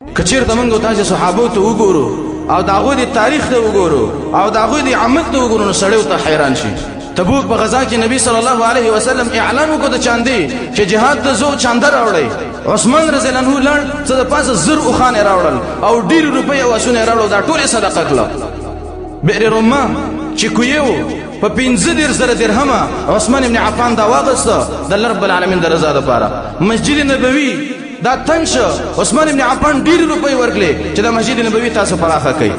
کچیر ته موږ تاسو صحابه ته وګورو او د هغوی د تاریخ ته وګورو او د هغوی د عمل ته وګورو نو سړی ته حیران شي. تبوک په غزا کې نبی صلی الله علیه وسلم اعلان وکړ د چاندي چې جهاد ته زو چاندر راوړی. عثمان رضی الله عنه لاړ څه د پاسه زر او خان راوړل او ډیر روپۍ او اسونه راوړل، دا ټول صدقه کړه. بئر روما چې کویو په 15,000 درهمه عثمان ابن عفان دا واغسته د الله رب العالمین د رضا لپاره. مسجد نبوي دا تنگ شو، عثمان ابن عفان ډیر روپۍ ورکړي چې دا مسجد نبوي تاسو پراخه کړئ.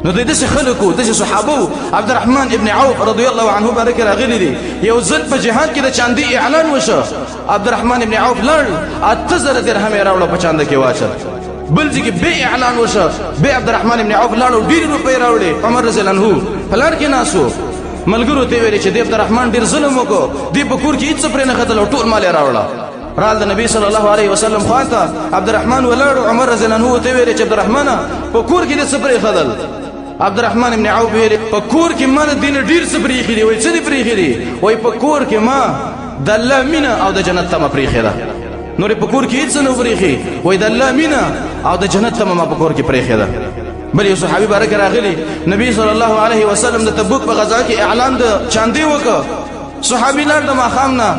نو د دې خلکو د صحابه عبدالرحمن ابن عوف رضی الله عنه بارک راغلي دي. یو ځل په جهاد کې د چاندي اعلان وشو، عبدالرحمن ابن عوف لاړ 8000 درهم راوړل په چاند کې واچل. بل ځکه به اعلان وشو، به عبدالرحمن ابن عوف لاړ ډیر روپۍ راوړي. عمر رضی الله عنه فلار کې ناسو ملګرو ته ویل چې د عبدالرحمن ډیر ظلم وکړو، دی په کور کې هیڅ پرې نه خدل او ټول مال راوړل. رال د نبی صلی الله علیه وسلم خواته عبدالرحمن ولاړ. عمر رضی الله عنه ته ویل چې عبدالرحمن په کور کې د سپرې خدل. عبدالرحمن ابن عوف ویل په کور کې ما د دین ډیر سپرې خېدي. وای څه دې پرې خېدي؟ وای په کور کې ما د الله مینه او د جنت ته ما پرې خېده. نور په کور کې هیڅ نه پرې خې. وای د الله مینه او د جنت ته ما په کور کې پرې خېده. بل یو صحابي بارک راغلی، نبی صلی الله علیه وسلم د تبوک په غزا کې اعلان د چاندي وکړ. صحابي لاړ د ماښام نه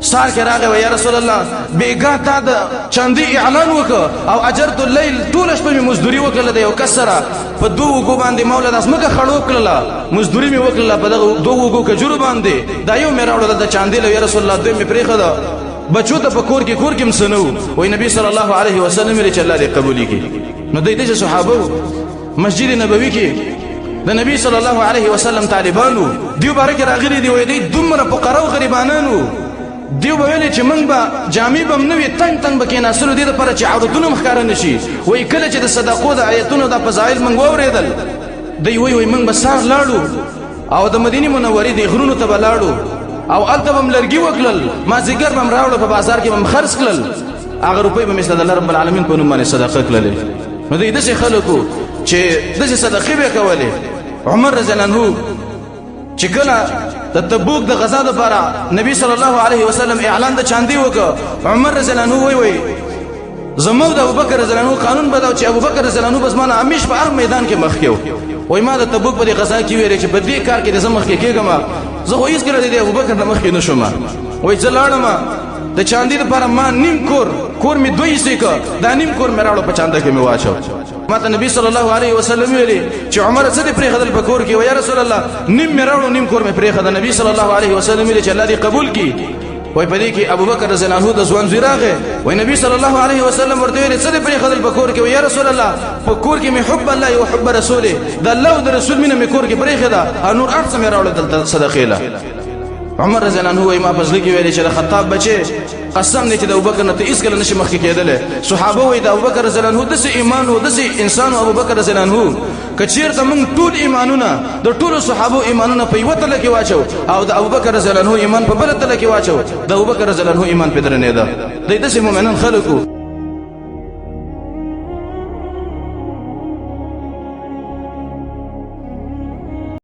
سار کې راغی، یا رسول الله بیګا تا د چاندي اعلان وکړ او اجرت الليل ټول شپه مې مزدوري وکړه. د یو کسره په دوه وګو باندې مولا داس مګه خړو کړله، مزدوري مې وکړه په دغه دوه وګو کجورو باندې. دا یو مې راوړل د چاندي له، یا رسول الله دوی مې پرېښوده بچو ته په کور کې مسنو. وای نبی صلی الله علیه وسلم ویل چې الله دې قبول کړي. نو د صحابه مسجد نبوي کې د نبی صلی الله علیه وسلم طالبانو دیو بارک راغلي دي. وای دی دومره فقراو غریبانانو دیو به ویل چې موږ به جامې به نه وي تنګ به کېناستلو دې دپاره چې عورتونه ښکاره نه شي. وایي کله چې د صدقو د ایتونو دا فضایل موږ واورېدل، دی وایي موږ به سهار لاړو او د مدینې منورې د غرونو ته به لاړو او هلته به م لرګي وکړل، مازدیګر به م راوړه په بازار کې به م خرڅ کړل، هغه روپۍ به مثل د الله رب العالمین په نوم باندې صدقه کړلې. نو دوی داسې خلکو چې داسې صدقې به یې کولې. عمر رضی الله عنه چې کله د تبوک د غزا لپاره نبی صلی الله علیه وسلم اعلان د چاندي وکړ، عمر رضی الله عنه وای زمو د ابوبکر رضی الله عنه قانون بداو چې ابوبکر رضی الله عنه بس مانه همیش په هر میدان کې مخ کېو. وای ما د تبوک په غزا کې ویل چې په دې کار کې د زمخ کې کېږم، زه خو هیڅ کله د ابوبکر د مخ کې نشم. وای زه لاړم د چاندي لپاره، ما نیم کور می دوی سیکه دا نیم کور مې راوړ په چانده کې مې واچو. ما ته نبی صلی الله علیه وسلم ویلي چې عمر څه دې پرې خدل په کور کې؟ و یا رسول الله نیم مې راوړ نیم کور مې پرې خدل. نبی صلی الله علیه وسلم ویلي چې الله دې قبول کړي. وای په دې کې ابوبکر رضی الله عنه د ځوان زوی راغی. وای نبی صلی الله علیه وسلم ورته ویلي څه دې پرې خدل په کور کې؟ و یا رسول الله په کور کې مې حب الله او حب رسوله، د الله او د رسول مینه مې کور کې پرې خدا او نور ارڅ مې راوړل دلته صدقې له. عمر رضی الله عنه وای ما پزله کې ویلي چې د خطاب بچي قسم دې چې د ابوبکر نه ته هیڅ کله نشي مخکې کېدلی. صحابه وای د ابوبکر رضی الله عنه داسې ایمان و داسې انسان و ابوبکر رضی الله عنه که چېرته موږ ټول ایمانونه د ټولو صحابو ایمانونه په یوه تله کې واچو او د ابوبکر رضی الله عنه ایمان په بله تله کې واچو، د ابوبکر رضی الله عنه ایمان پې درنېده. دی داسې مؤمنان خلک